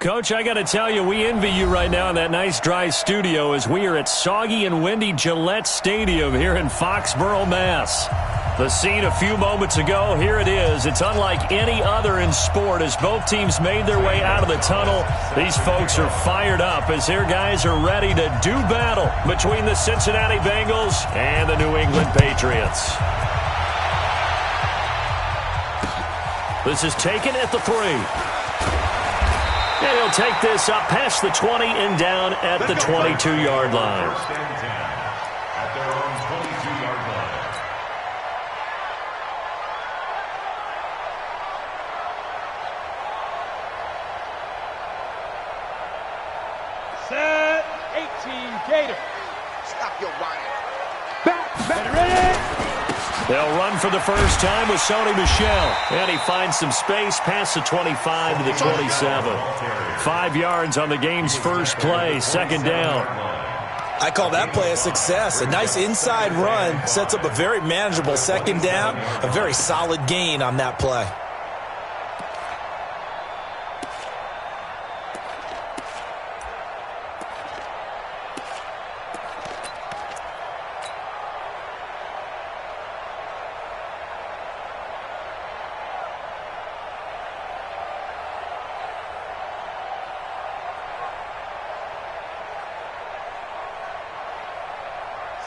Coach, I got to tell you, we envy you right now in that nice dry studio as we are at soggy and windy Gillette Stadium here in Foxborough, Mass. The scene a few moments ago, here it is. It's unlike any other in sport as both teams made their way out of the tunnel. These folks are fired up as their guys are ready to do battle between the Cincinnati Bengals and the New England Patriots. This is taken at the 3. And he'll take this up past the 20 and down at the 22-yard line. At their own 22-yard line. Set 18 Gator. Stop your whining. Back, ready. They'll run for the first time with Sony Michel. And he finds some space past the 25 to the 27. 5 yards on the game's first play, second down. I call that play a success. A nice inside run sets up a very manageable second down. A very solid gain on that play.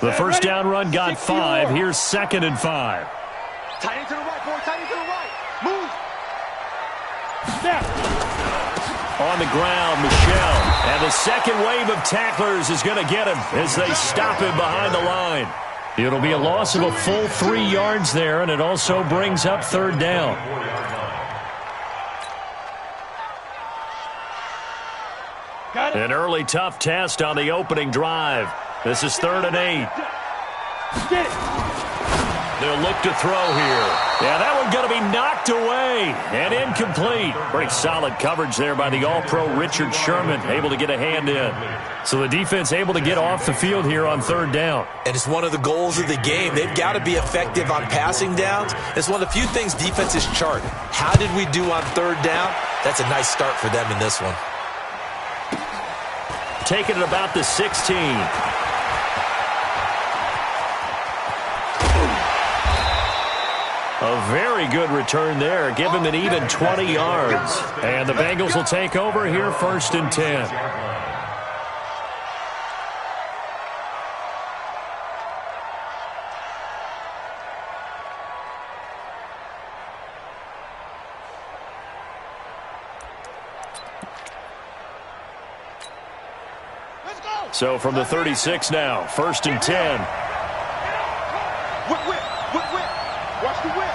The first down run got 5. Here's 2nd and 5. Tight end to the right, boy. Tight end to the right. Move. Snap. On the ground, Michel. And the second wave of tacklers is going to get him as they stop him behind the line. It'll be a loss of a full 3 yards there, and it also brings up third down. An early tough test on the opening drive. This is 3rd and 8. They'll look to throw here. Yeah, that one's going to be knocked away and incomplete. Pretty solid coverage there by the All-Pro Richard Sherman, able to get a hand in. So the defense able to get off the field here on third down. And it's one of the goals of the game. They've got to be effective on passing downs. It's one of the few things defenses chart. How did we do on third down? That's a nice start for them in this one. Taking it about the 16. A very good return there. Give him an even 20 yards. And the Bengals will take over here 1st and 10. So from the 36 now, 1st and 10. Whip. Watch the whip.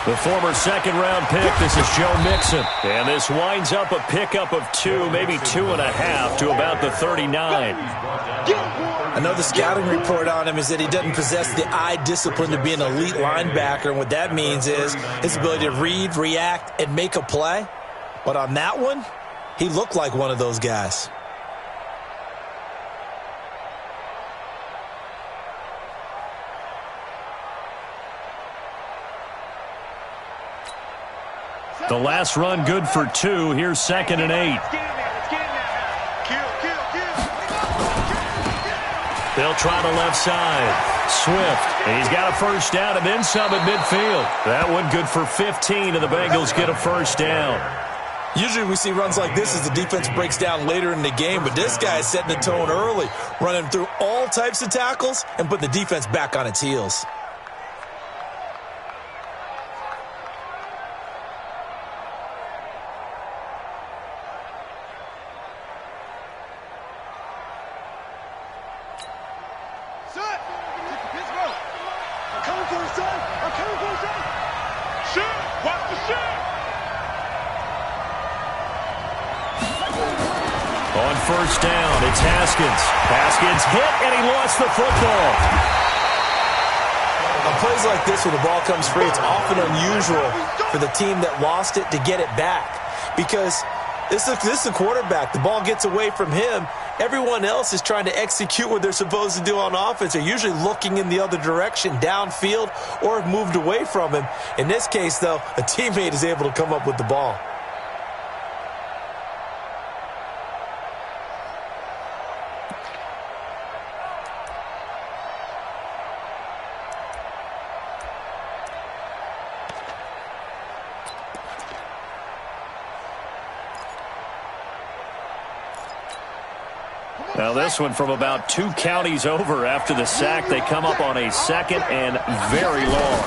The former second-round pick, this is Joe Mixon. And this winds up a pickup of 2, maybe 2.5 to about the 39. I know the scouting report on him is that he doesn't possess the eye discipline to be an elite linebacker. And what that means is his ability to read, react, and make a play. But on that one, he looked like one of those guys. The last run good for 2. Here's 2nd and 8. They'll try the left side. Swift. He's got a first down and then some at midfield. That one good for 15, and the Bengals get a first down. Usually we see runs like this as the defense breaks down later in the game, but this guy is setting the tone early, running through all types of tackles and putting the defense back on its heels. On first down, it's Haskins. Haskins hit, and he lost the football. On plays like this where the ball comes free, it's often unusual for the team that lost it to get it back. Because this is the quarterback. The ball gets away from him. Everyone else is trying to execute what they're supposed to do on offense. They're usually looking in the other direction, downfield, or have moved away from him. In this case, though, a teammate is able to come up with the ball. Now this one from about 2 counties over after the sack. They come up on a 2nd and very long.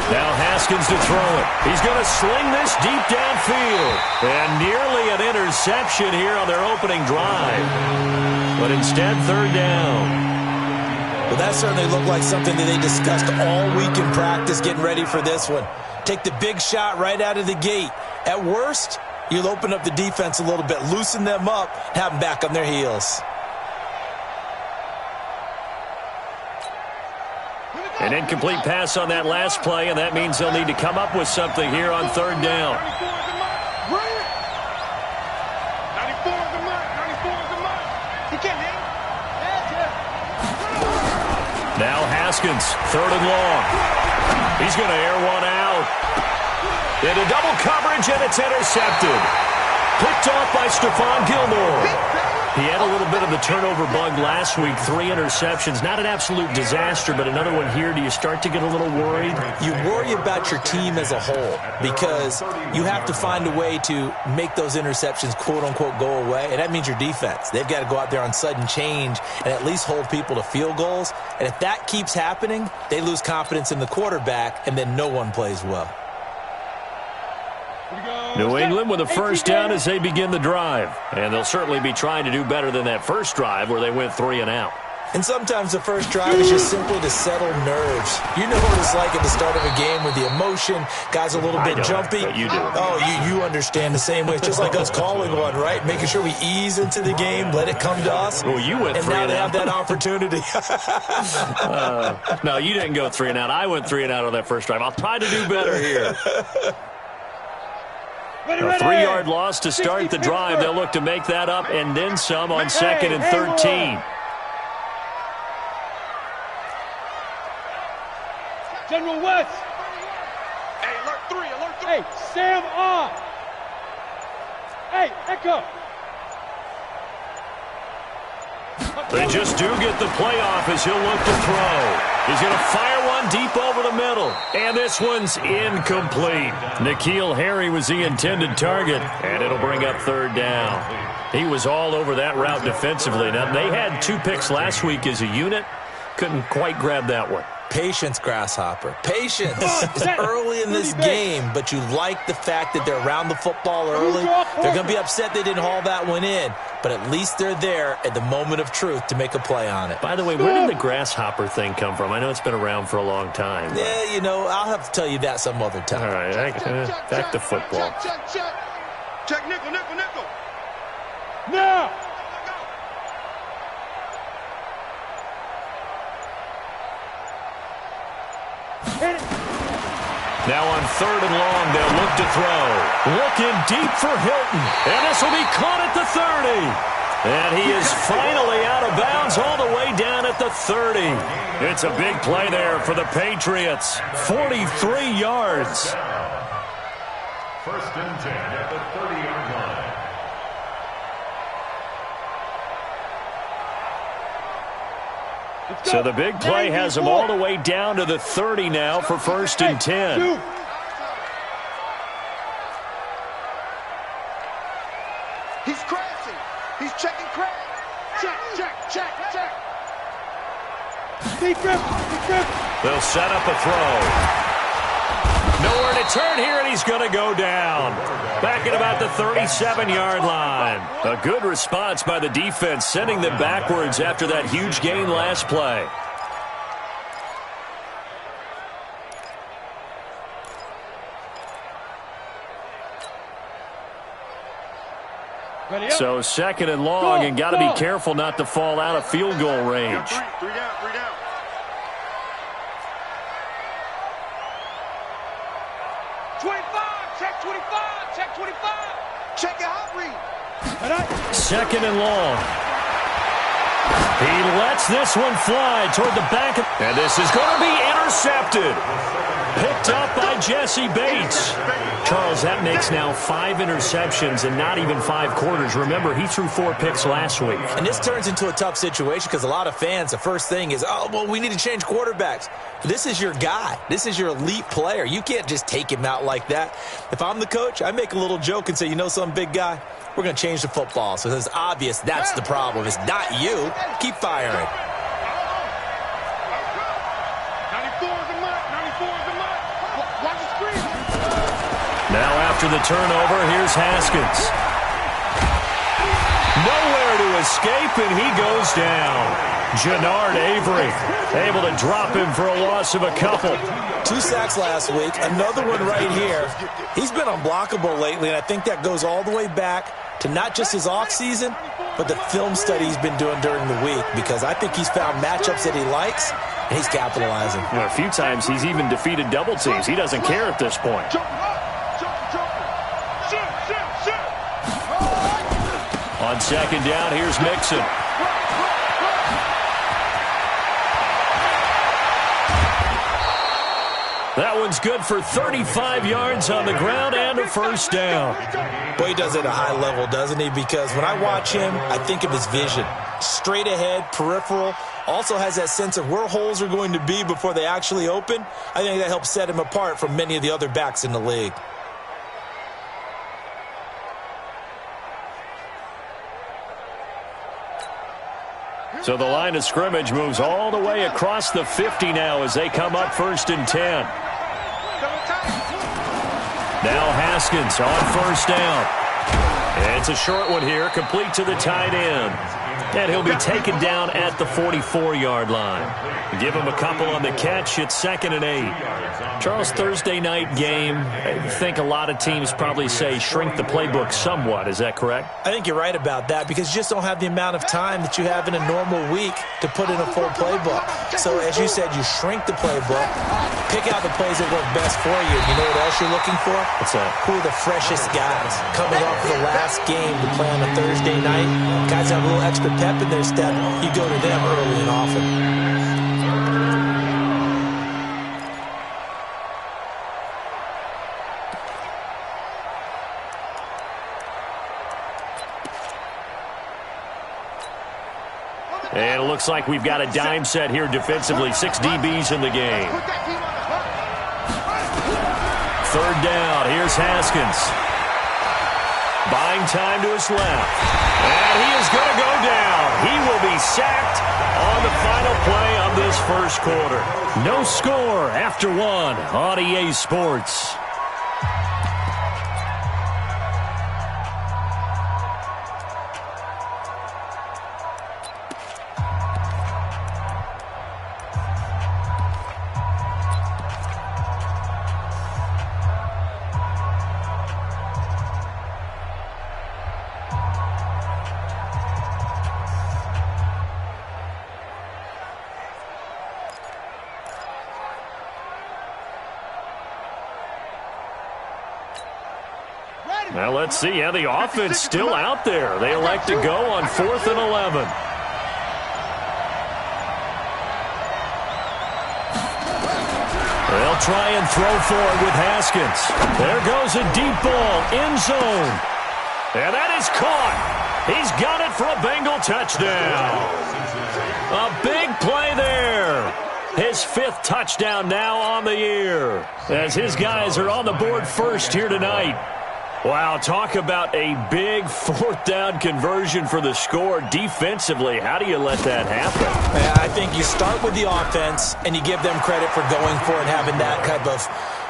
Now Haskins to throw it. He's going to sling this deep downfield. And nearly an interception here on their opening drive. But instead, 3rd down. Well, that certainly looked like something that they discussed all week in practice getting ready for this one. Take the big shot right out of the gate. At worst, you'll open up the defense a little bit, loosen them up, have them back on their heels. An incomplete pass on that last play, and that means they'll need to come up with something here on 3rd down. 94 is the mark. 94 is the mark. He can't hit. Now Haskins, 3rd and long. He's going to air one out. Into double coverage, and it's intercepted. Picked off by Stephon Gilmore. He had a little bit of the turnover bug last week. 3 interceptions. Not an absolute disaster, but another one here. Do you start to get a little worried? You worry about your team as a whole because you have to find a way to make those interceptions, quote-unquote, go away, and that means your defense. They've got to go out there on sudden change and at least hold people to field goals. And if that keeps happening, they lose confidence in the quarterback, and then no one plays well. New England with a 1st down as they begin the drive. And they'll certainly be trying to do better than that first drive where they went 3 and out. And sometimes the first drive is just simply to settle nerves. You know what it's like at the start of a game with the emotion. Guys a little bit jumpy. But you do. Oh, you understand the same way. It's just like us calling one, right? Making sure we ease into the game, let it come to us. Well, you went 3 and out. And now they have that opportunity. No, you didn't go 3 and out. I went 3 and out on that first drive. I'll try to do better here. A 3-yard loss to start the drive. They'll look to make that up and then some on 2nd and 13. General West. Hey, alert 3, alert 3. Hey, Sam off. Hey, Echo. They just do get the playoff as he'll look to throw. He's going to fire one deep over the middle. And this one's incomplete. N'Keal Harry was the intended target. And it'll bring up 3rd down. He was all over that route defensively. Now, they had 2 picks last week as a unit. Couldn't quite grab that one. Patience, Grasshopper. Patience. It's early in this game, but you like the fact that they're around the football early. They're going to be upset they didn't haul that one in, but at least they're there at the moment of truth to make a play on it. By the way, where did the Grasshopper thing come from? I know it's been around for a long time. Yeah, you know, I'll have to tell you that some other time. All right, back to football. Check, nickel. Now. Now on 3rd and long, they'll look to throw. Looking deep for Hilton. And this will be caught at the 30. And he is finally out of bounds all the way down at the 30. It's a big play there for the Patriots. 43 yards. 1st and 10 at the 30-yard line. So the big play has them all the way down to the 30 now for 1st and 10. He's crashing. He's checking crash. Check. They'll set up a throw. Nowhere to turn here, and he's going to go down. Back at about the 37-yard line. A good response by the defense, sending them backwards after that huge gain last play. So 2nd and long, and got to be careful not to fall out of field goal range. 3 down. 25, check 25. Check your hot read. 2nd and long. He lets this one fly toward the back. And this is going to be intercepted. Picked up by Jesse Bates. Charles, that makes now 5 interceptions and not even 5 quarters. Remember, he threw 4 picks last week. And this turns into a tough situation because a lot of fans, the first thing is, oh, well, we need to change quarterbacks. This is your guy. This is your elite player. You can't just take him out like that. If I'm the coach, I make a little joke and say, you know something, big guy? we're going to change the football. So it's obvious that's the problem. It's not you. Keep firing. 94 is a mutt. 94 is a mutt. Watch the screen. Now after the turnover, here's Haskins. Nowhere to escape, and he goes down. Jannard Avery able to drop him for a loss of a couple. 2 sacks last week, another one right here. He's been unblockable lately, and I think that goes all the way back to not just his offseason, but the film study he's been doing during the week, because I think he's found matchups that he likes, and he's capitalizing. Well, a few times he's even defeated double teams. He doesn't care at this point. On second down, here's Mixon. That one's good for 35 yards on the ground and a first down. Boy, he does it at a high level, doesn't he? Because when I watch him, I think of his vision. Straight ahead, peripheral. Also has that sense of where holes are going to be before they actually open. I think that helps set him apart from many of the other backs in the league. So the line of scrimmage moves all the way across the 50 now as they come up 1st and 10. Now Haskins on first down. And it's a short one here, complete to the tight end. And he'll be taken down at the 44-yard line. Give him a couple on the catch. It's 2nd and 8. Charles, Thursday night game, I think a lot of teams probably say shrink the playbook somewhat. Is that correct? I think you're right about that, because you just don't have the amount of time that you have in a normal week to put in a full playbook. So as you said, you shrink the playbook, pick out the plays that work best for you. You know what else you're looking for? What's that? Who are the freshest guys coming off the last game to play on a Thursday night? Guys have a little extra pep in their step. You go to them early and often. And it looks like we've got a dime set here defensively. 6 DBs in the game. 3rd down. Here's Haskins. Buying time to his left. And he is going to go down. He will be sacked on the final play of this first quarter. No score after 1 on EA Sports. Now let's see how the offense still out there. They elect to go on 4th and 11. They'll try and throw forward with Haskins. There goes a deep ball, end zone. And that is caught. He's got it for a Bengal touchdown. A big play there. His 5th touchdown now on the year, as his guys are on the board first here tonight. Wow, talk about a big 4th down conversion for the score. Defensively, how do you let that happen? I think you start with the offense, and you give them credit for going for it, having that type of,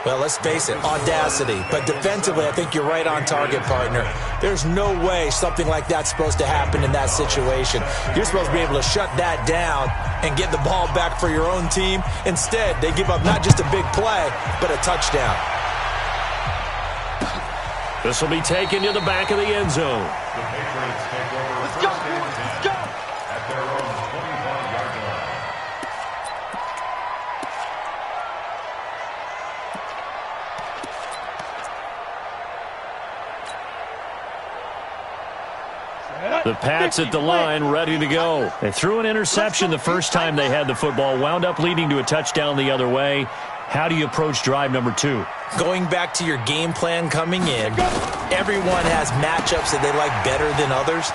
well, let's face it, audacity. But defensively, I think you're right on target, partner. There's no way something like that's supposed to happen in that situation. You're supposed to be able to shut that down and get the ball back for your own team. Instead, they give up not just a big play, but a touchdown. This will be taken to the back of the end zone. The Patriots take over. Let's go, boys. Let's go. At their own 25-yard line. The Pats at the line, ready to go. They threw an interception the first time they had the football, wound up leading to a touchdown the other way. How do you approach drive number 2? Going back to your game plan coming in, everyone has matchups that they like better than others.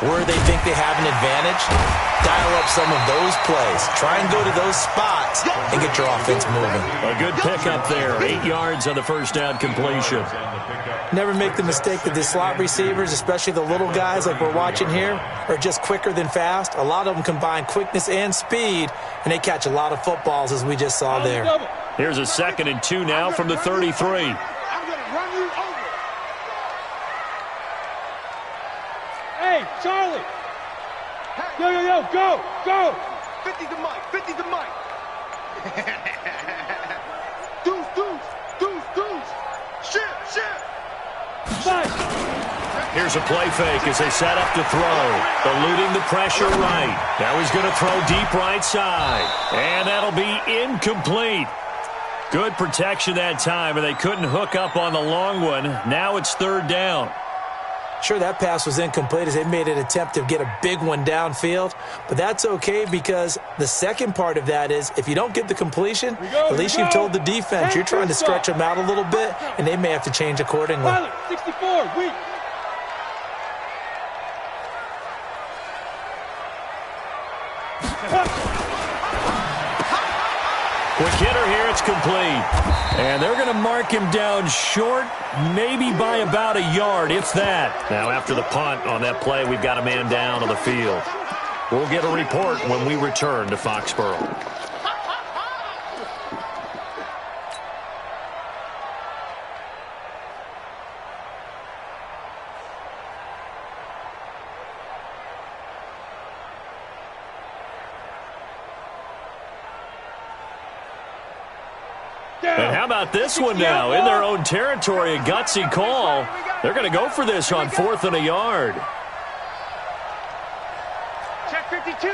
Where they think they have an advantage, dial up some of those plays. Try and go to those spots and get your offense moving. A good pickup there. 8 yards on the first down completion. Never make the mistake that the slot receivers, especially the little guys like we're watching here, are just quicker than fast. A lot of them combine quickness and speed, and they catch a lot of footballs, as we just saw there. Here's a 2nd and 2 now from the 33. I'm going to run you over. Hey, Charlie. Yo, go. 50 to Mike, 50 to Mike. Deuce. Shift. Here's a play fake as they set up to throw. Eluding the pressure right. Now he's going to throw deep right side. And that'll be incomplete. Good protection that time, and they couldn't hook up on the long one. Now it's 3rd down. Sure, that pass was incomplete as they made an attempt to get a big one downfield, but that's okay because the second part of that is if you don't get the completion, at least you've told the defense you're trying to stretch them out a little bit, and they may have to change accordingly. 64, weak. Quick hitter here, it's complete. And they're going to mark him down short, maybe by about a yard, if that. Now, after the punt on that play, we've got a man down on the field. We'll get a report when we return to Foxborough. And how about this one now? In their own territory, a gutsy call. They're going to go for this on 4th and a yard. Check 52.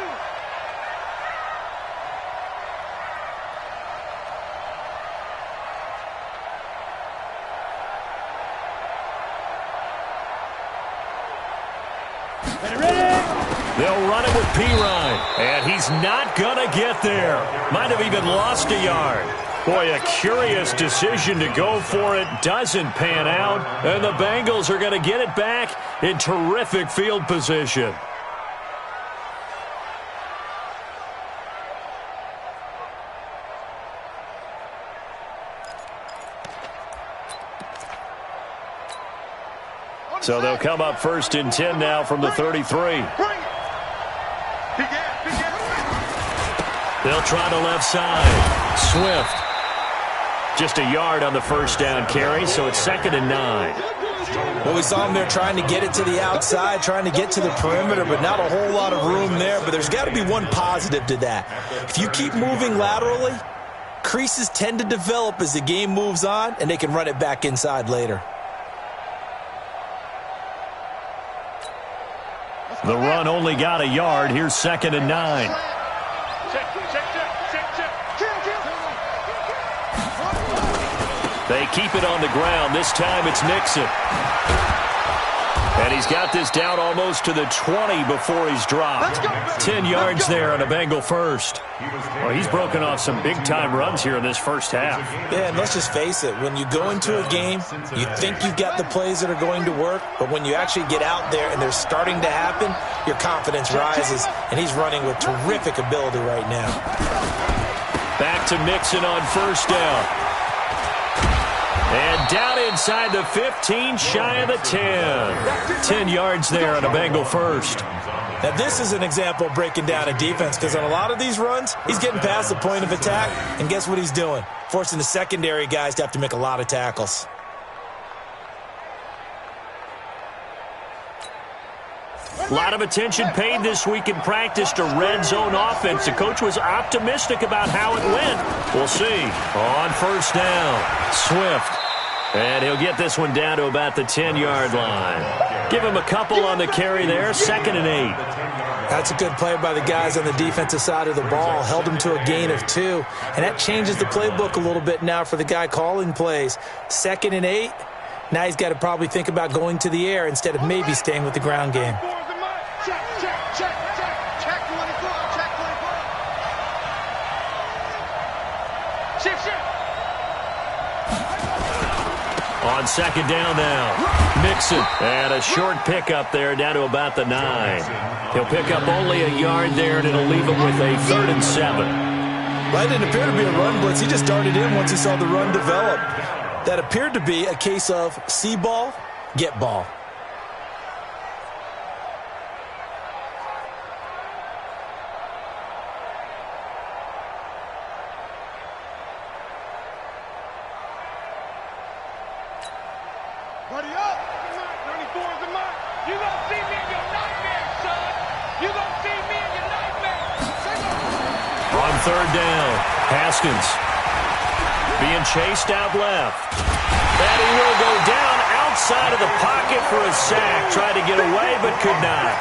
They'll run it with P-Ryan, and he's not going to get there. Might have even lost a yard. Boy, a curious decision to go for it. Doesn't pan out, and the Bengals are going to get it back in terrific field position. So they'll come up 1st and 10 now from the 33. They'll try the left side. Swift. Just a yard on the first down carry, so it's 2nd and 9. Well, we saw him there trying to get it to the outside, trying to get to the perimeter, but not a whole lot of room there. But there's got to be one positive to that. If you keep moving laterally, creases tend to develop as the game moves on, and they can run it back inside later. The run only got a yard. Here's 2nd and 9. They keep it on the ground. This time it's Nixon. And he's got this down almost to the 20 before he's dropped. 10 yards there on a Bengal first. Well, he's broken off some big-time runs here in this first half. Yeah, and let's just face it. When you go into a game, you think you've got the plays that are going to work, but when you actually get out there and they're starting to happen, your confidence rises, and he's running with terrific ability right now. Back to Nixon on first down. And down inside the 15, shy of the 10. 10 yards there on a Bengal first. Now, this is an example of breaking down a defense because on a lot of these runs, he's getting past the point of attack, and guess what he's doing? Forcing the secondary guys to have to make a lot of tackles. A lot of attention paid this week in practice to red zone offense. The coach was optimistic about how it went. We'll see. On first down, Swift. And he'll get this one down to about the 10-yard line. Give him a couple on the carry there, 2nd and 8. That's a good play by the guys on the defensive side of the ball. Held him to a gain of 2. And that changes the playbook a little bit now for the guy calling plays. 2nd and 8. Now he's got to probably think about going to the air instead of maybe staying with the ground game. On second down now. Mixon. And a short pickup there down to about the 9. He'll pick up only a yard there, and it'll leave him with a 3rd and 7. Right, it didn't appear to be a run blitz. He just darted in once he saw the run develop. That appeared to be a case of see ball, get ball. Buddy up! 94 is the mark. You gonna see me in your nightmare, son. You gonna see me in your nightmare. On 3rd down, Haskins being chased out left. And he will go down outside of the pocket for a sack. Tried to get away, but could not.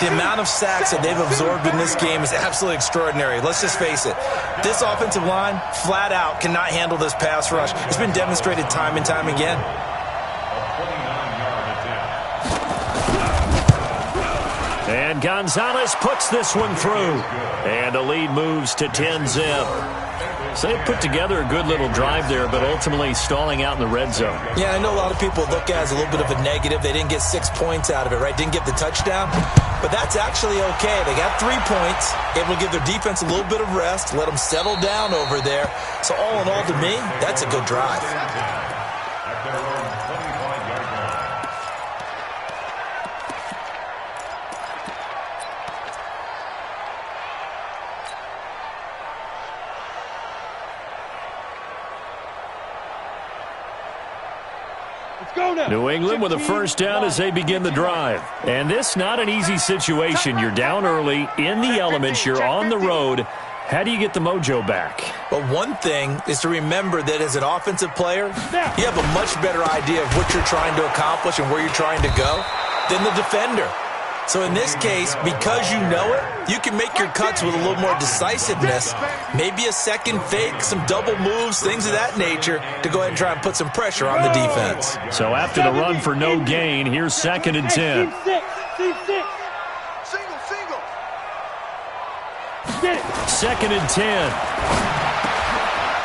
The amount of sacks that they've absorbed in this game is absolutely extraordinary. Let's just face it. This offensive line, flat out, cannot handle this pass rush. It's been demonstrated time and time again. And Gonzalez puts this one through. And the lead moves to 10-zip. So they put together a good little drive there, but ultimately stalling out in the red zone. Yeah, I know a lot of people look at it as a little bit of a negative. They didn't get 6 points out of it, right? Didn't get the touchdown. But that's actually okay. They got 3 points, able to give their defense a little bit of rest, let them settle down over there. So all in all, to me, that's a good drive. At their own 25-yard line. New England with a first down as they begin the drive. And this not an easy situation. You're down early, in the elements, you're on the road. How do you get the mojo back? But one thing is to remember that as an offensive player, you have a much better idea of what you're trying to accomplish and where you're trying to go than the defender. So in this case, because you know it, you can make your cuts with a little more decisiveness, maybe a second fake, some double moves, things of that nature, to go ahead and try and put some pressure on the defense. So after the run for no gain, here's 2nd and 10. Single. 2nd and 10.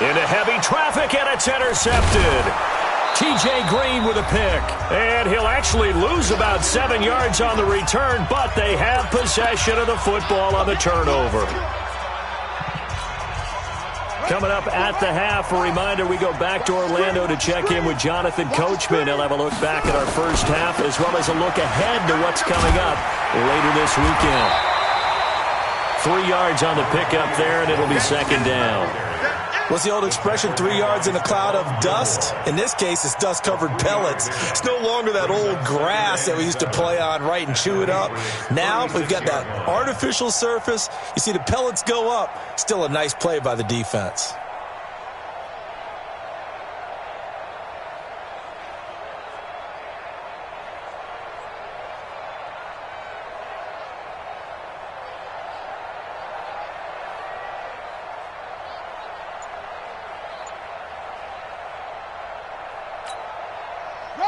Into heavy traffic, and it's intercepted. T.J. Green with a pick. And he'll actually lose about 7 yards on the return, but they have possession of the football on the turnover. Coming up at the half, a reminder, we go back to Orlando to check in with Jonathan Coachman. He'll have a look back at our first half as well as a look ahead to what's coming up later this weekend. 3 yards on the pickup there, and it'll be 2nd down. What's the old expression, 3 yards in a cloud of dust? In this case, it's dust-covered pellets. It's no longer that old grass that we used to play on, right, and chew it up. Now we've got that artificial surface. You see the pellets go up. Still a nice play by the defense.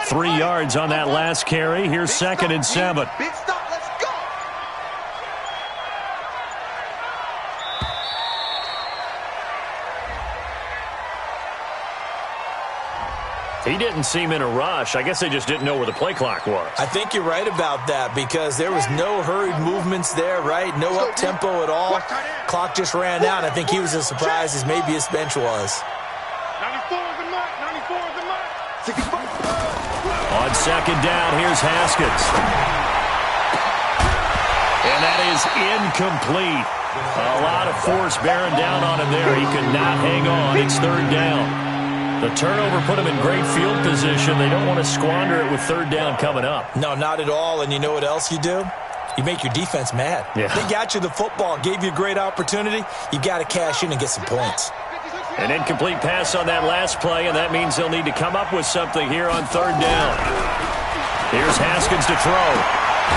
Three yards on that last carry. Here's 2nd and 7. Big stop, let's go. He didn't seem in a rush. I guess they just didn't know where the play clock was. I think you're right about that because there was no hurried movements there, right? No up-tempo at all. Clock just ran out. I think he was as surprised as maybe his bench was. 94 is the mark. 94 is the mark. 65. On 2nd down, here's Haskins. And that is incomplete. A lot of force bearing down on him there. He could not hang on. It's 3rd down. The turnover put him in great field position. They don't want to squander it with 3rd down coming up. No, not at all. And you know what else you do? You make your defense mad. Yeah. They got you the football, gave you a great opportunity. You got to cash in and get some points. An incomplete pass on that last play, and that means they'll need to come up with something here on 3rd down. Here's Haskins to throw.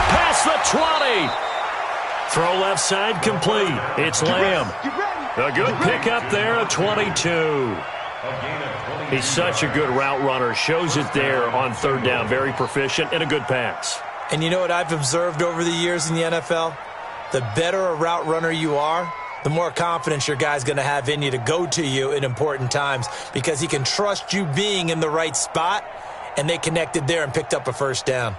Past the 20. Throw left side complete. It's Lamb. A good pickup there, a 22. He's such a good route runner. Shows it there on 3rd down. Very proficient and a good pass. And you know what I've observed over the years in the NFL? The better a route runner you are, the more confidence your guy's going to have in you to go to you in important times because he can trust you being in the right spot, and they connected there and picked up a first down.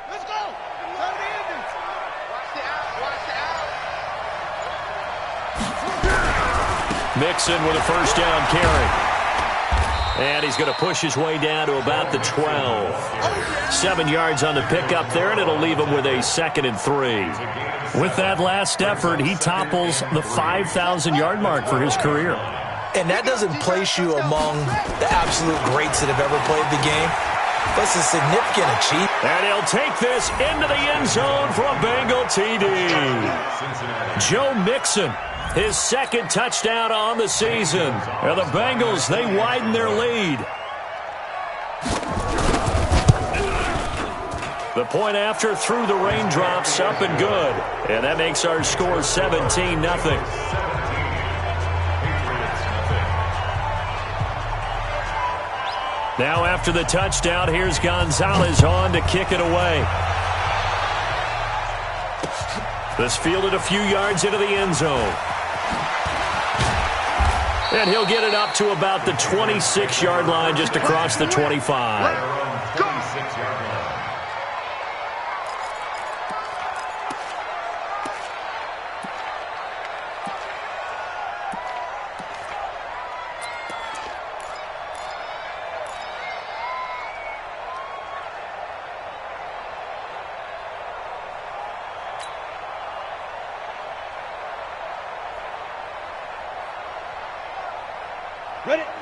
Let's go. Turn the engine. Watch the out. Watch the out. Mixon with a first down carry. And he's going to push his way down to about the 12. 7 yards on the pickup there, and it'll leave him with a 2nd and 3. With that last effort, he topples the 5,000-yard mark for his career. And that doesn't place you among the absolute greats that have ever played the game. But it's a significant achievement. And he'll take this into the end zone for a Bengal TD. Joe Mixon, his 2nd touchdown on the season. And the Bengals, they widen their lead. The point after through the raindrops, up and good. And that makes our score 17-0. Now after the touchdown, here's Gonzalez on to kick it away. This fielded a few yards into the end zone. And he'll get it up to about the 26-yard line, just across the 25.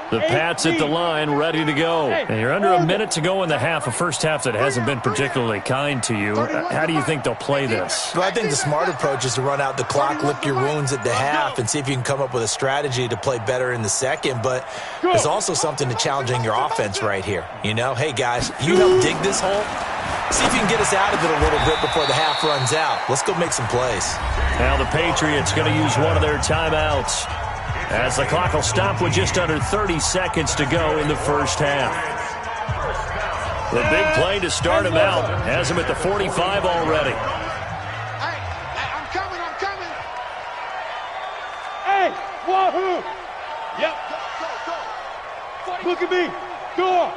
The Pats at the line, ready to go. And you're under a minute to go in the half, a first half that hasn't been particularly kind to you. How do you think they'll play this? Well, I think the smart approach is to run out the clock, lick your wounds at the half, and see if you can come up with a strategy to play better in the second. But there's also something to challenging your offense right here. You know, hey, guys, you help dig this hole. See if you can get us out of it a little bit before the half runs out. Let's go make some plays. Now the Patriots going to use one of their timeouts, as the clock will stop with just under 30 seconds to go in the first half. The big play to start him out has him at the 45 already. Hey, I'm coming. Hey, wahoo! Yep. Go. Look at me. Go.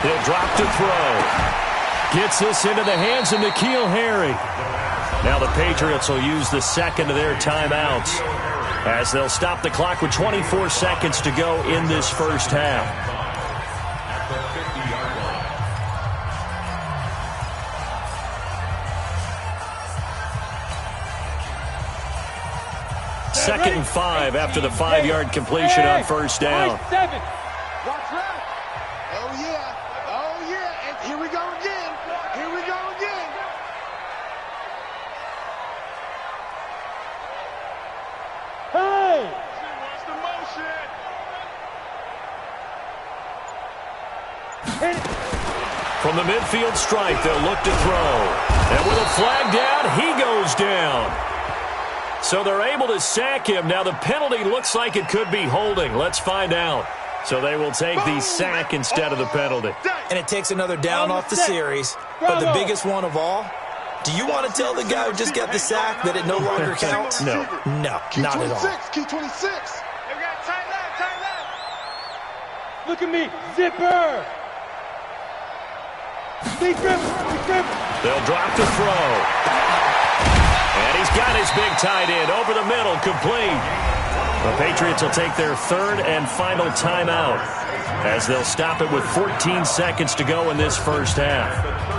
He'll drop to throw. Gets this into the hands of N'Keal Harry. Now the Patriots will use the second of their timeouts, as they'll stop the clock with 24 seconds to go in this first half. Second and 5 after the 5-yard completion on first down. Watch right. Oh, yeah. And here we go again. Hey! What's the motion? From the midfield stripe, they'll look to throw. And with a flag down, he goes down. So they're able to sack him. Now the penalty looks like it could be holding. Let's find out. So they will take the sack instead of the penalty. And it takes another down off the series. But the biggest one of all, do you want to tell the guy who just got the sack that it no longer counts? No. No, not at all. Key 26. They got tight left. Look at me. Zipper. Big grip. They'll drop to throw. And he's got his big tight end over the middle, complete. The Patriots will take their third and final timeout, as they'll stop it with 14 seconds to go in this first half.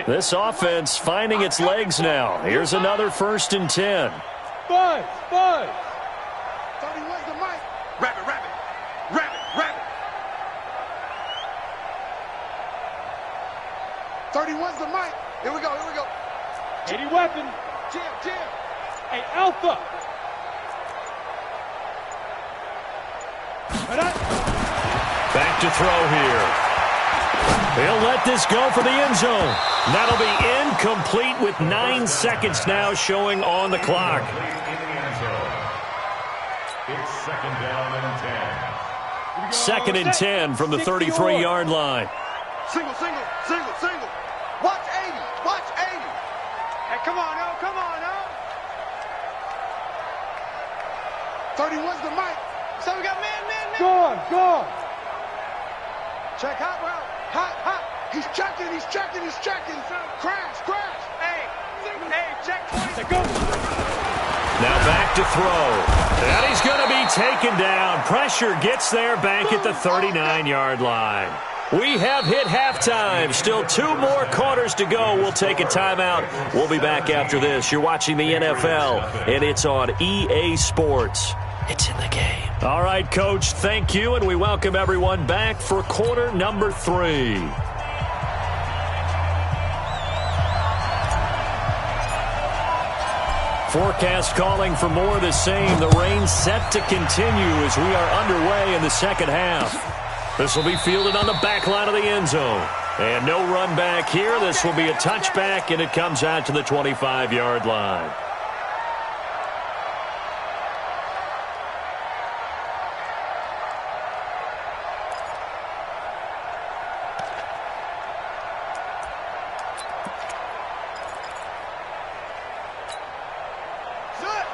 This offense finding its legs now. Here's another 1st and 10. Buzz. 31's the mic. Rabbit. 31's the mic. Here we go. 80 weapon. Jam. Hey, Alpha. Back to throw here. He'll let this go for the end zone. That'll be incomplete with 9 seconds now showing on the clock. It's second down and 10. Second and 10 from the 33-yard line. Single, single, single, single. Watch 80. Watch 80. Hey, come on, oh, come on, oh. 31's the mic. So we got man. Gone. Check hot route. Hot. He's checking. Crash. Hey, check 20. Go. Now back to throw. And he's going to be taken down. Pressure gets there back at the 39-yard line. We have hit halftime. Still 2 more quarters to go. We'll take a timeout. We'll be back after this. You're watching the NFL, and it's on EA Sports. It's in the game. All right, Coach, thank you, and we welcome everyone back for quarter number 3. Forecast calling for more of the same. The rain set to continue as we are underway in the second half. This will be fielded on the back line of the end zone. And no run back here. This will be a touchback, and it comes out to the 25-yard line.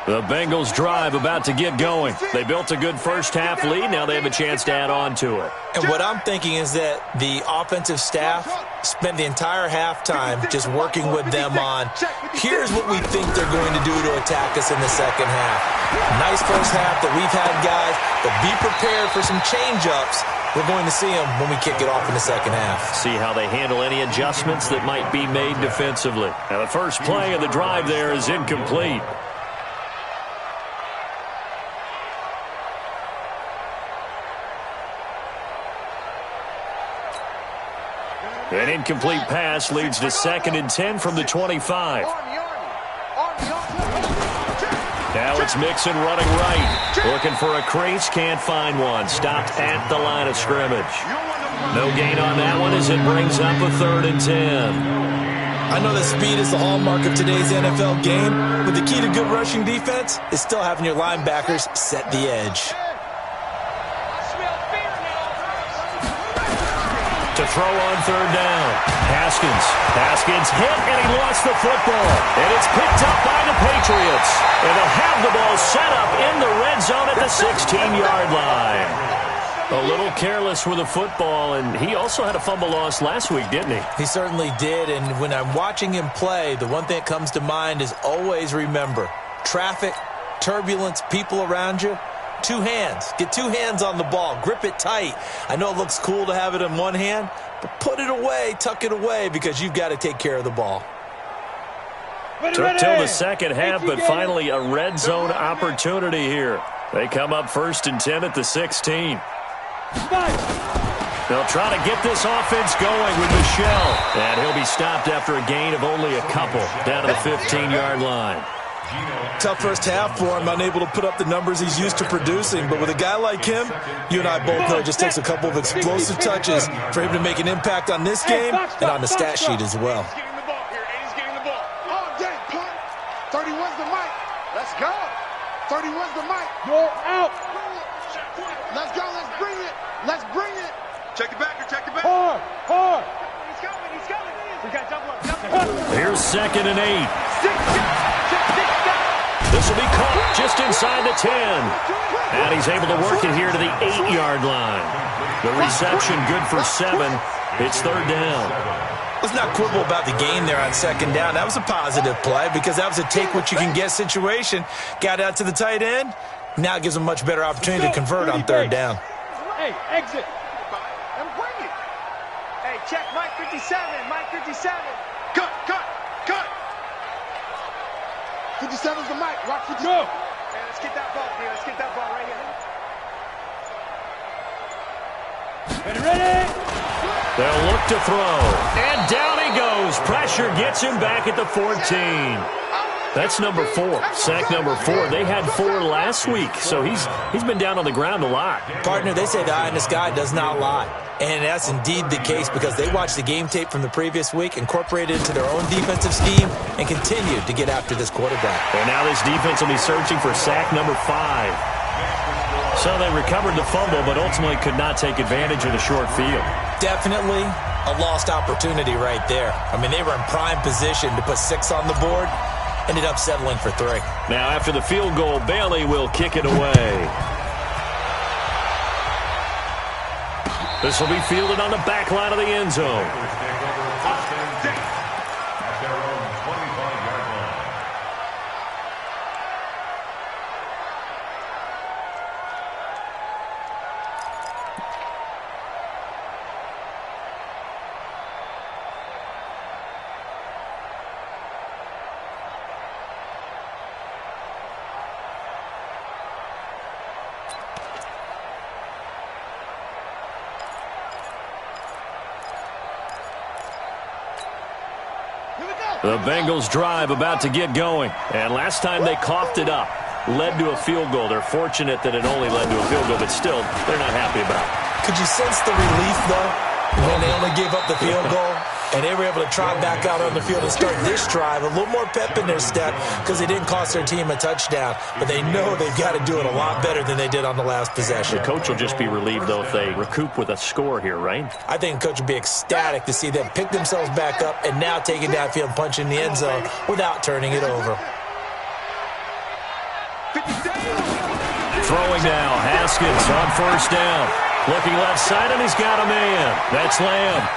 The Bengals drive about to get going. They built a good first-half lead. Now they have a chance to add on to it. And what I'm thinking is that the offensive staff spent the entire halftime just working with them on, here's what we think they're going to do to attack us in the second half. Nice first half that we've had, guys, but be prepared for some change-ups. We're going to see them when we kick it off in the second half. See how they handle any adjustments that might be made defensively. Now the first play of the drive there is incomplete. An incomplete pass leads to second and 10 from the 25. Now it's Mixon running right. Looking for a crease, can't find one. Stopped at the line of scrimmage. No gain on that one as it brings up a 3rd and 10. I know that speed is the hallmark of today's NFL game, but the key to good rushing defense is still having your linebackers set the edge. To throw on 3rd down. Haskins hit, and he lost the football. And it's picked up by the Patriots. And they'll have the ball set up in the red zone at the 16-yard line. A little careless with the football, and he also had a fumble loss last week, didn't he? He certainly did, and when I'm watching him play, the one thing that comes to mind is always remember, traffic, turbulence, people around you. 2 hands. Get 2 hands on the ball. Grip it tight. I know it looks cool to have it in one hand, but put it away, tuck it away, because you've got to take care of the ball. Took till the second half, but finally a red zone opportunity here. They come up 1st and 10 at the 16. They'll try to get this offense going with Michelle, and he'll be stopped after a gain of only a couple down to the 15-yard line. Tough first half for him, unable to put up the numbers he's used to producing. But with a guy like him, you and I both know it just takes a couple of explosive touches for him to make an impact on this game and on the stat sheet as well. He's getting the ball here. He's getting the ball. Oh, dang, punt. 31's the mic. Let's go. 31's the mic. You're out. Let's go. Let's bring it. Let's bring it. Check the back. Check the back. Hard. He's coming. We got double up. Here's 2nd and 8. This will be caught just inside the 10. And he's able to work it here to the 8-yard line. The reception good for 7. It's 3rd down. Let's not quibble about the gain there on 2nd down. That was a positive play because that was a take-what-you-can-get situation. Got out to the tight end. Now it gives him a much better opportunity to convert on 3rd down. Hey, exit. And bring it. Hey, check Mike 57. Mike 57. Cut. 57's the mic. Rock 57. Go. Hey, let's get that ball, dude. Let's get that ball right here. Ready? They'll look to throw. And down he goes. Pressure gets him back at the 14. That's number 4. Sack number 4. They had 4 last week, so he's been down on the ground a lot. Partner, they say the eye in the sky does not lie. And that's indeed the case because they watched the game tape from the previous week, incorporated it into their own defensive scheme, and continued to get after this quarterback. And now this defense will be searching for sack number 5. So they recovered the fumble, but ultimately could not take advantage of the short field. Definitely a lost opportunity right there. I mean, they were in prime position to put 6 on the board. Ended up settling for 3. Now after the field goal, Bailey will kick it away. This will be fielded on the back line of the end zone. The Bengals drive about to get going. And last time they coughed it up, led to a field goal. They're fortunate that it only led to a field goal, but still, they're not happy about it. Could you sense the relief, though, when they only gave up the field goal? And they were able to trot back out on the field and start this drive. A little more pep in their step because they didn't cost their team a touchdown. But they know they've got to do it a lot better than they did on the last possession. The coach will just be relieved, though, if they recoup with a score here, right? I think the coach will be ecstatic to see them pick themselves back up and now take it downfield and punch in the end zone without turning it over. Throwing now, Haskins on first down. Looking left side, and he's got a man. That's Lamb.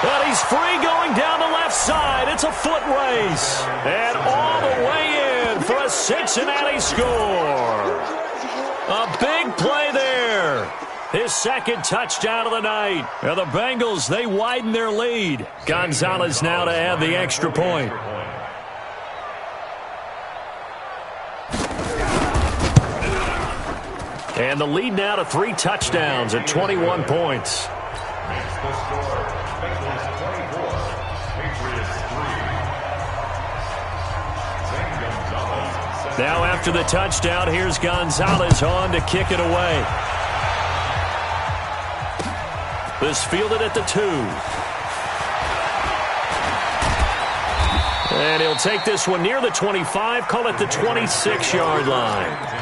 But he's free going down the left side. It's a foot race. And all the way in for a Cincinnati score. A big play there. His second touchdown of the night. Now the Bengals, they widen their lead. Gonzalez now to add the extra point. And the lead now to 3 touchdowns at 21 points. Now after the touchdown, here's Gonzalez on to kick it away. This fielded at the 2. And he'll take this one near the 25, call it the 26-yard line.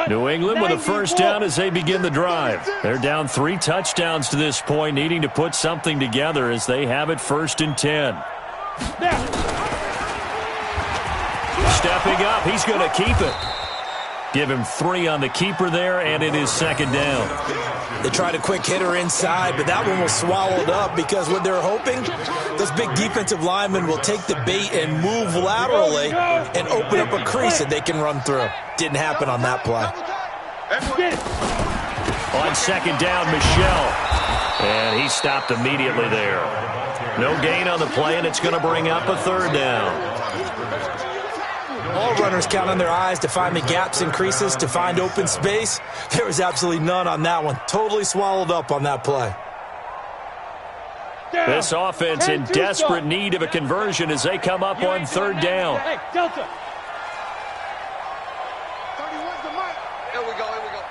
New England with a first down as they begin the drive. They're down 3 touchdowns to this point, needing to put something together as they have it 1st and 10. Stepping up, he's going to keep it. Give him 3 on the keeper there, and it is 2nd down. They tried a quick hitter inside, but that one was swallowed up because what they're hoping, those big defensive linemen will take the bait and move laterally and open up a crease that they can run through. Didn't happen on that play. On 2nd down, Michelle. And he stopped immediately there. No gain on the play, and it's going to bring up a 3rd down. All runners count on their eyes to find the gaps and creases, to find open space. There was absolutely none on that one. Totally swallowed up on that play. This offense in desperate need of a conversion as they come up on 3rd down. Hey, Delta. 31's the mic. Here we go, here we go.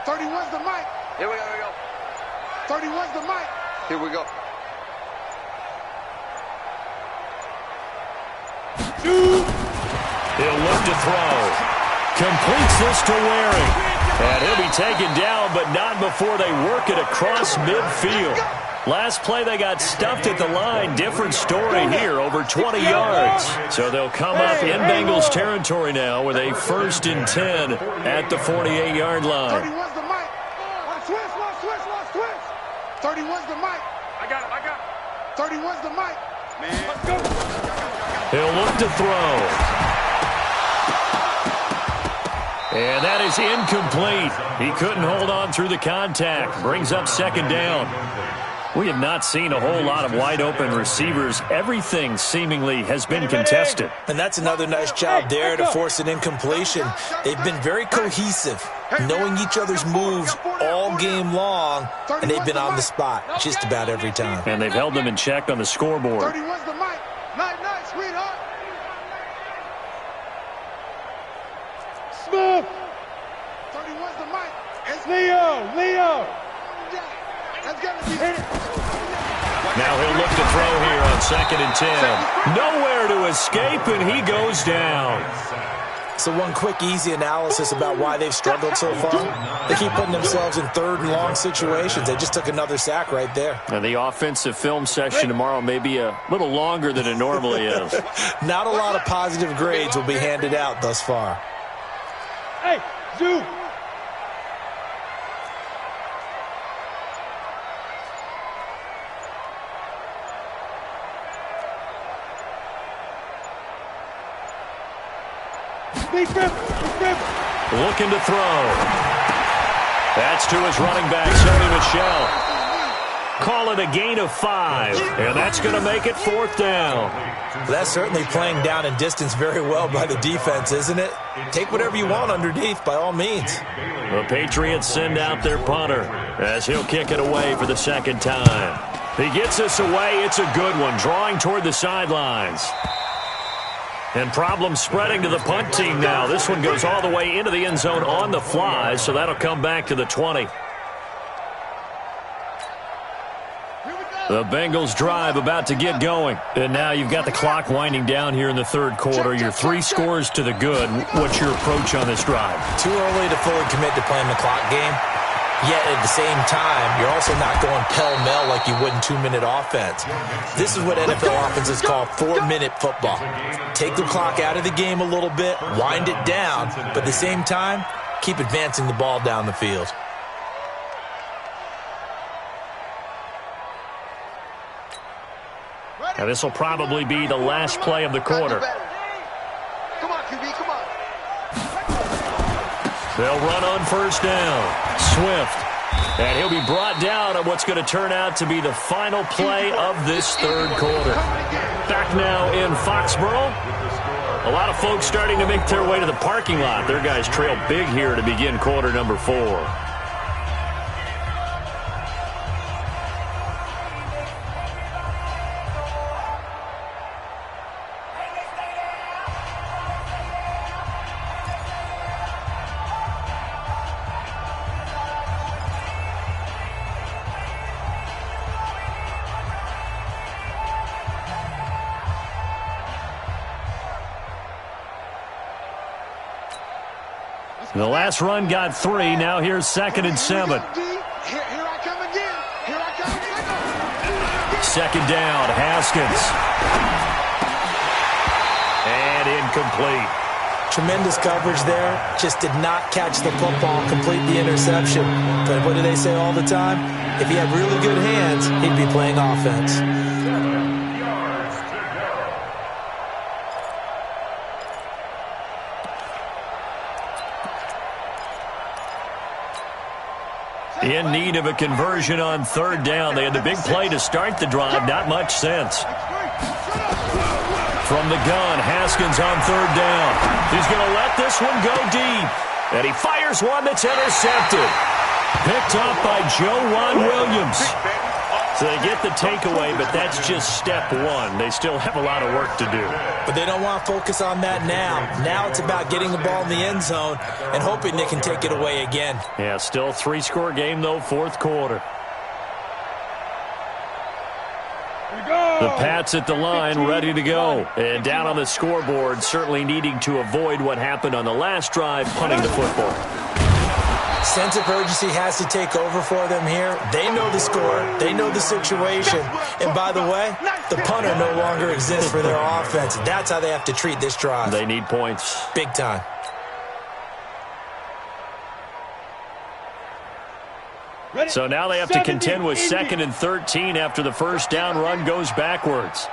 31's the mic. Here we go, here we go. 31's the mic. Here we go. He'll look to throw. Completes this to Waring. And he'll be taken down, but not before they work it across midfield. Last play, they got stuffed at the line. Different story here, over 20 yards. So they'll come up in Bengals territory now with a 1st and 10 at the 48-yard line. 31's the mic. Switch. 31's the mic. I got it. 31's the mic. Man, let's go. He'll look to throw. And that is incomplete. He couldn't hold on through the contact. Brings up 2nd down. We have not seen a whole lot of wide-open receivers. Everything seemingly has been contested. And that's another nice job there to force an incompletion. They've been very cohesive, knowing each other's moves all game long, and they've been on the spot just about every time. And they've held them in check on the scoreboard. 31's the mic. Night, sweetheart. Smith. 31's the mic. It's Leo. That's gonna be Hit it. Now he'll look to throw here on 2nd and 10. Nowhere to escape, and he goes down. So one quick, easy analysis about why they've struggled so far. They keep putting themselves in 3rd and long situations. They just took another sack right there. And the offensive film session tomorrow may be a little longer than it normally is. Not a lot of positive grades will be handed out thus far. Hey, Zoo. Looking to throw. That's to his running back, Sony Michel. Call it a gain of 5, and that's going to make it 4th down. That's certainly playing down and distance very well by the defense, isn't it? Take whatever you want underneath, by all means. The Patriots send out their punter as he'll kick it away for the 2nd time. He gets this away. It's a good one, drawing toward the sidelines. And problems spreading to the punt team now. This one goes all the way into the end zone on the fly, so that'll come back to the 20. The Bengals drive about to get going. And now you've got the clock winding down here in the 3rd quarter. You're 3 scores to the good. What's your approach on this drive? Too early to fully commit to playing the clock game. Yet at the same time, you're also not going pell-mell like you would in 2-minute offense. This is what NFL offenses call 4-minute football. Take the clock out of the game a little bit, wind it down, but at the same time, keep advancing the ball down the field. Now this will probably be the last play of the quarter. Come on, QB, come on. They'll run on 1st down. Swift. And he'll be brought down on what's going to turn out to be the final play of this 3rd quarter. Back now in Foxborough. A lot of folks starting to make their way to the parking lot. Their guys trail big here to begin quarter number 4. The last run got 3. Now here's 2nd and 7. Here I come again. Here I come again. 2nd down, Haskins. And incomplete. Tremendous coverage there. Just did not catch the football, complete the interception. But what do they say all the time? If he had really good hands, he'd be playing offense. In need of a conversion on 3rd down. They had the big play to start the drive. Not much sense. From the gun, Haskins on 3rd down. He's going to let this one go deep. And he fires one that's intercepted. Picked up by Joe Williams. So they get the takeaway, but that's just step 1. They still have a lot of work to do. But they don't want to focus on that now. Now it's about getting the ball in the end zone and hoping they can take it away again. Yeah, still 3-score game, though, 4th quarter. The Pats at the line, ready to go. And down on the scoreboard, certainly needing to avoid what happened on the last drive, punting the football. Sense of urgency has to take over for them here. They know the score. They know the situation. And by the way, the punter no longer exists for their offense. That's how they have to treat this drive. They need points. Big time. So now they have to contend with 2nd and 13 after the 1st down run goes backwards.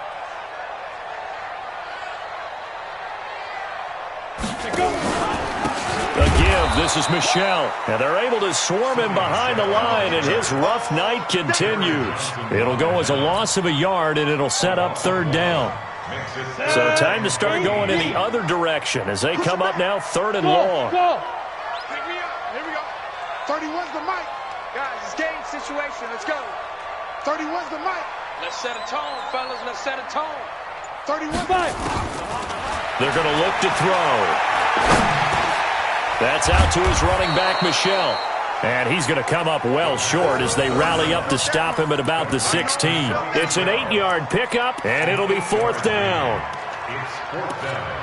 A give. This is Michel. And they're able to swarm him behind the line, and his rough night continues. It'll go as a loss of a yard, and it'll set up third down. So time to start going in the other direction as they come up now third and long. Pick me up. Here we go. 31's the mic. Guys, it's game situation. Let's go. 31's the mic. Let's set a tone, fellas. Let's set a tone. 31's the mic. They're going to look to throw. That's out to his running back, Michel. And he's going to come up well short as they rally up to stop him at about the 16. It's an 8-yard pickup, and it'll be fourth down. It's fourth down.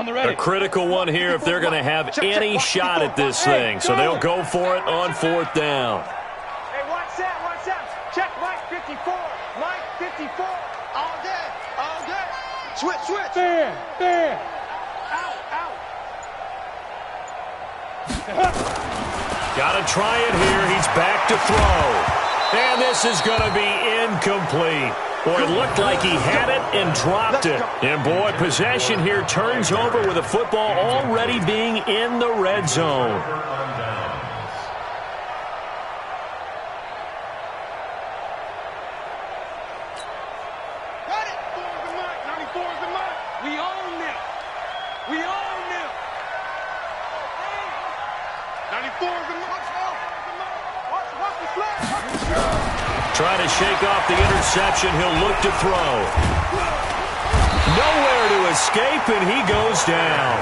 A critical one here if they're going to have any shot at this thing. So they'll go for it on fourth down. Hey, watch that, watch that. Check Mike 54. Mike 54. All day. All day. Switch. There. Out. Got to try it here. He's back to throw. And this is going to be incomplete. Boy, it looked like he had it and dropped it. And, boy, possession here turns over with the football already being in the red zone. Got it. 94's the mic. We own them. 94's the mic. Watch the flag. Trying to shake off the interception. He'll look to throw. Nowhere to escape, and he goes down.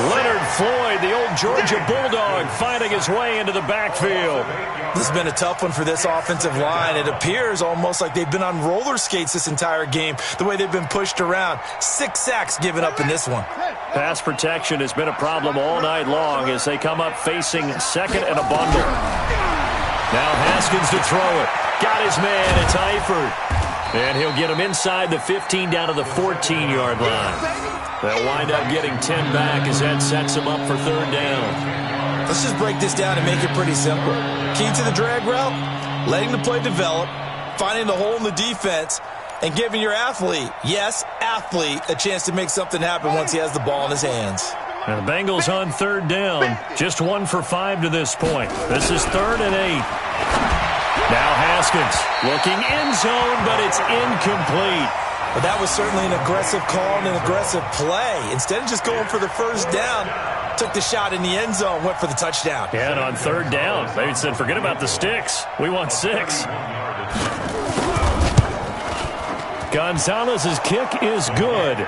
Leonard Floyd, the old Georgia Bulldog, finding his way into the backfield. This has been a tough one for this offensive line. It appears almost like they've been on roller skates this entire game, the way they've been pushed around. 6 sacks given up in this one. Pass protection has been a problem all night long as they come up facing second and a bundle. Now Haskins to throw it. Got his man. It's Eifert. And he'll get him inside the 15 down to the 14-yard line. They'll wind up getting 10 back as that sets him up for third down. Let's just break this down and make it pretty simple. Key to the drag route, letting the play develop, finding the hole in the defense, and giving your athlete, yes, athlete, a chance to make something happen once he has the ball in his hands. And the Bengals on third down. Just 1 for 5 to this point. This is 3rd and 8. Now Haskins looking end zone, but it's incomplete. But that was certainly an aggressive call and an aggressive play. Instead of just going for the first down, took the shot in the end zone, went for the touchdown. Yeah, and on third down, they said, forget about the sticks. We want 6. Gonzalez's kick is good.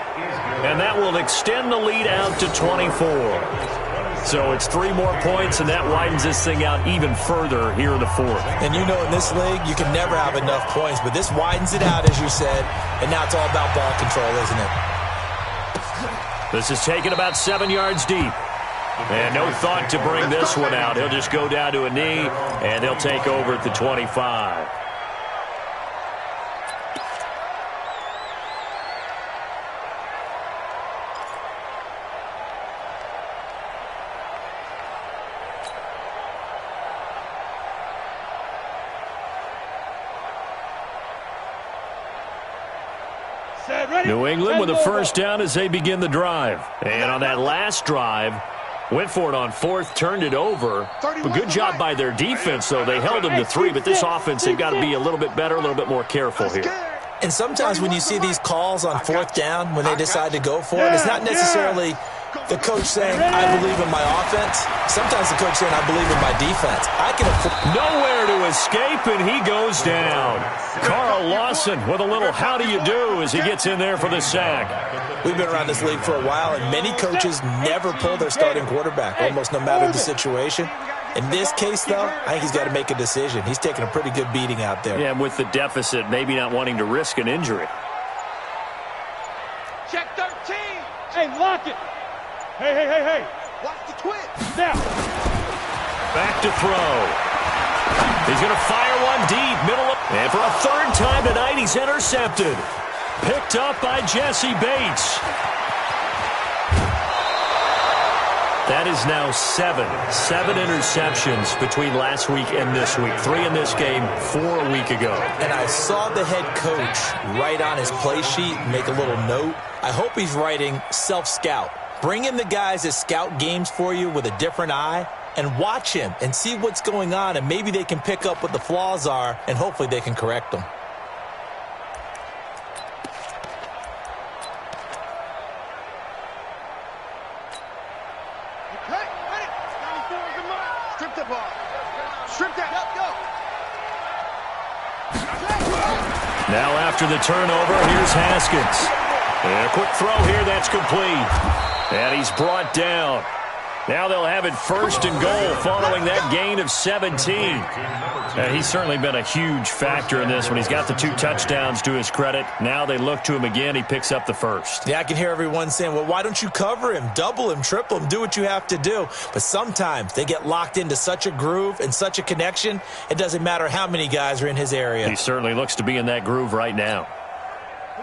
And that will extend the lead out to 24. So it's 3 more points, and that widens this thing out even further here in the 4th. And you know in this league, you can never have enough points, but this widens it out, as you said, and now it's all about ball control, isn't it? This is taken about 7 yards deep. And no thought to bring this one out. He'll just go down to a knee, and they'll take over at the 25. New England with a first down as they begin the drive. And on that last drive, went for it on 4th, turned it over. A good job by their defense, though. They held them to 3, but this offense, they've got to be a little bit better, a little bit more careful here. And sometimes when you see these calls on 4th down, when they decide to go for it, it's not necessarily the coach saying, I believe in my offense. Sometimes the coach saying, I believe in my defense. I can afford nowhere to escape, and he goes down. Carl Lawson with a little how do you do as he gets in there for the sack. We've been around this league for a while, and many coaches never pull their starting quarterback, almost no matter the situation. In this case, though, I think he's got to make a decision. He's taking a pretty good beating out there. Yeah, and with the deficit, maybe not wanting to risk an injury. Check 13. Hey, lock it. Hey. Watch the twitch. Now. Back to throw. He's going to fire one deep, middle of, and for a 3rd time tonight, he's intercepted. Picked up by Jesse Bates. That is now 7 interceptions between last week and this week. 3 in this game, 4 a week ago. And I saw the head coach write on his play sheet, make a little note. I hope he's writing self-scout. Bring in the guys that scout games for you with a different eye and watch him and see what's going on, and maybe they can pick up what the flaws are, and hopefully they can correct them. Now after the turnover, here's Haskins. And a quick throw here, that's complete. And he's brought down. Now they'll have it 1st and goal following that gain of 17. He's certainly been a huge factor in this one. He's got the 2 touchdowns to his credit. Now they look to him again. He picks up the 1st. Yeah, I can hear everyone saying, well, why don't you cover him, double him, triple him, do what you have to do. But sometimes they get locked into such a groove and such a connection, it doesn't matter how many guys are in his area. He certainly looks to be in that groove right now.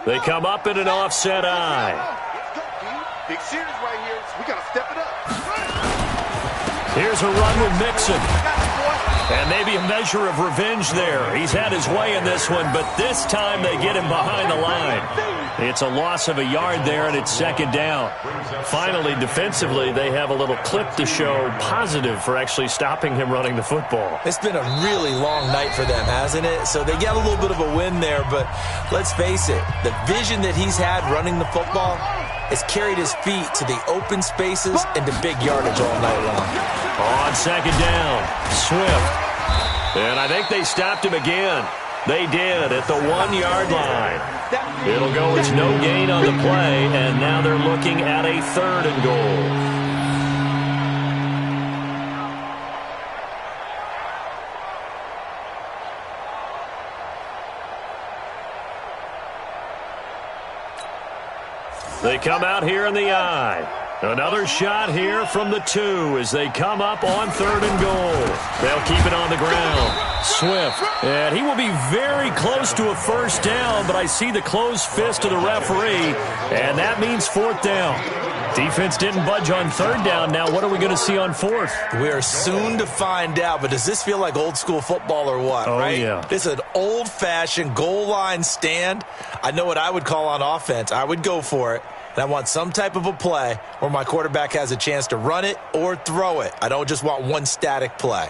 They come up in an offset eye. Big series right here. We got to step it up. Here's a run with Mixon. And maybe a measure of revenge there. He's had his way in this one, but this time they get him behind the line. It's a loss of a yard there, and it's 2nd down. Finally, defensively, they have a little clip to show positive for actually stopping him running the football. It's been a really long night for them, hasn't it? So they get a little bit of a win there, but let's face it, the vision that he's had running the football has carried his feet to the open spaces and to big yardage all night long. On 2nd down, Swift. And I think they stopped him again. They did at the 1-yard line. It'll go as no gain on the play, and now they're looking at a 3rd and goal. They come out here in the eye. Another shot here from the 2 as they come up on 3rd and goal. They'll keep it on the ground. Swift. And he will be very close to a 1st down, but I see the closed fist of the referee, and that means 4th down. Defense didn't budge on 3rd down. Now what are we going to see on 4th? We are soon to find out, but does this feel like old school football or what, right? Yeah. This is an old-fashioned goal line stand. I know what I would call on offense. I would go for it. And I want some type of a play where my quarterback has a chance to run it or throw it. I don't just want one static play.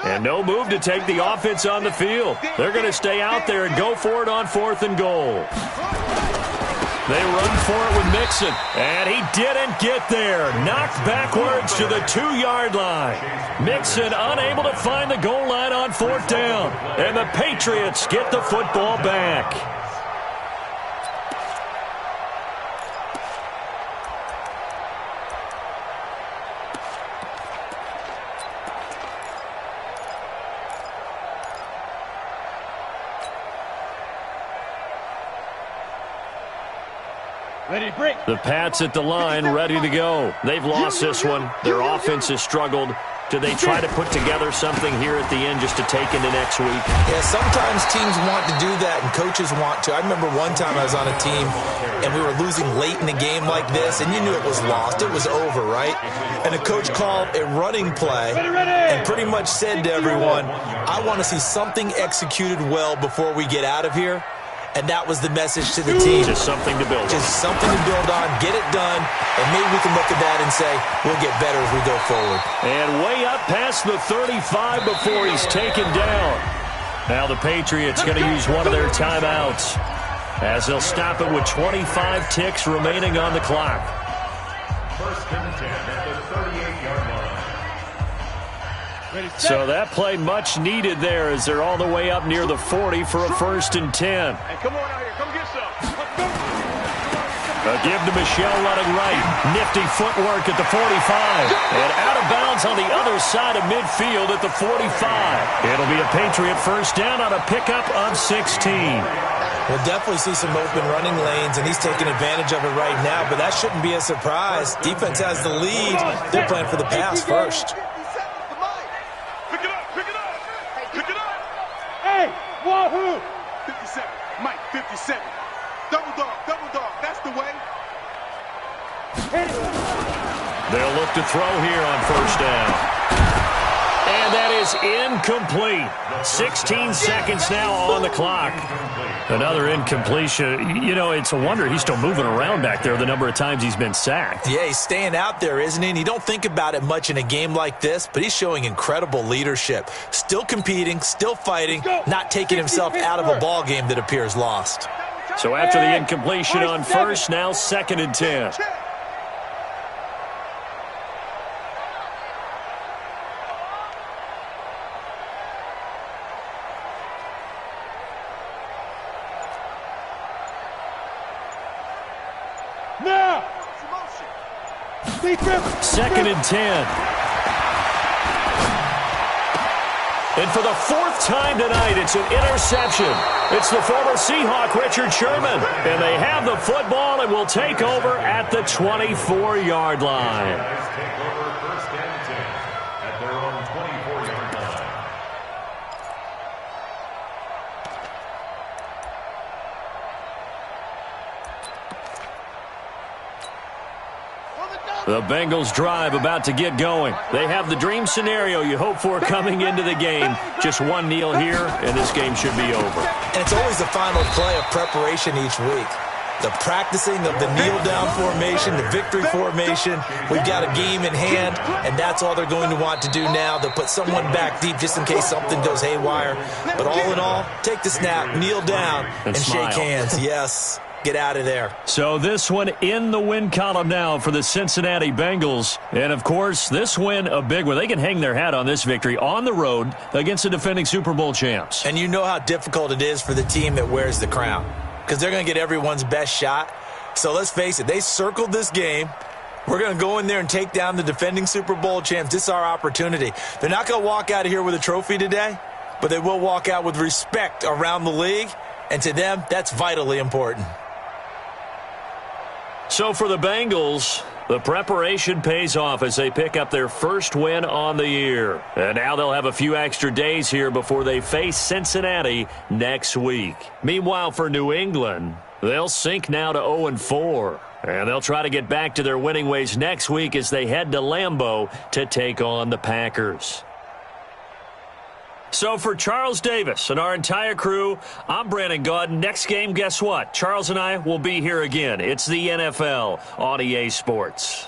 And no move to take the offense on the field. They're going to stay out there and go for it on 4th and goal. They run for it with Mixon, and he didn't get there. Knocked backwards to the 2-yard line. Mixon unable to find the goal line on 4th down, and the Patriots get the football back. The Pats at the line, ready to go. They've lost this one. Their offense has struggled. Do they try to put together something here at the end just to take into next week? Yeah, sometimes teams want to do that and coaches want to. I remember one time I was on a team and we were losing late in the game like this, and you knew it was lost. It was over, right? And the coach called a running play and pretty much said to everyone, I want to see something executed well before we get out of here. And that was the message to the team. Just something to build on. Just something to build on, get it done, and maybe we can look at that and say, we'll get better as we go forward. And way up past the 35 before he's taken down. Now the Patriots going to use one of their timeouts as they'll stop it with 25 ticks remaining on the clock. 1st and 10 at the 38-yard line. So that play much needed there as they're all the way up near the 40 for a 1st and 10. Hey, come on out here. Come get some. A give to Michelle running right. Nifty footwork at the 45. And out of bounds on the other side of midfield at the 45. It'll be a Patriot 1st down on a pickup of 16. We'll definitely see some open running lanes, and he's taking advantage of it right now, but that shouldn't be a surprise. Defense has the lead. They're playing for the pass first. Hey, wahoo! 57. Mike, 57. Double dog, that's the way. They'll look to throw here on first down. And that is incomplete. 16 seconds now on the clock. Another incompletion. You know, it's a wonder he's still moving around back there the number of times he's been sacked. Yeah, he's staying out there, isn't he? And you don't think about it much in a game like this, but he's showing incredible leadership. Still competing, still fighting, not taking himself out of a ball game that appears lost. So after the incompletion on first, now 2nd and 10. Now! 2nd and 10. And for the 4th time tonight, it's an interception. It's the former Seahawk, Richard Sherman. And they have the football and will take over at the 24-yard line. Take over 1st and 10 at their own 24-yard line. The Bengals drive about to get going. They have the dream scenario you hope for coming into the game. Just one kneel here, and this game should be over. And it's always the final play of preparation each week. The practicing of the kneel-down formation, the victory formation. We've got a game in hand, and that's all they're going to want to do now. They'll put someone back deep just in case something goes haywire. But all in all, take the snap, kneel down, and shake hands. Yes. Get out of there. So this one in the win column now for the Cincinnati Bengals. And, of course, this win, a big one. They can hang their hat on this victory on the road against the defending Super Bowl champs. And you know how difficult it is for the team that wears the crown because they're going to get everyone's best shot. So let's face it, they circled this game. We're going to go in there and take down the defending Super Bowl champs. This is our opportunity. They're not going to walk out of here with a trophy today, but they will walk out with respect around the league. And to them, that's vitally important. So for the Bengals, the preparation pays off as they pick up their first win on the year. And now they'll have a few extra days here before they face Cincinnati next week. Meanwhile, for New England, they'll sink now to 0-4. And they'll try to get back to their winning ways next week as they head to Lambeau to take on the Packers. So for Charles Davis and our entire crew, I'm Brandon Gaudin. Next game, guess what? Charles and I will be here again. It's the NFL on EA Sports.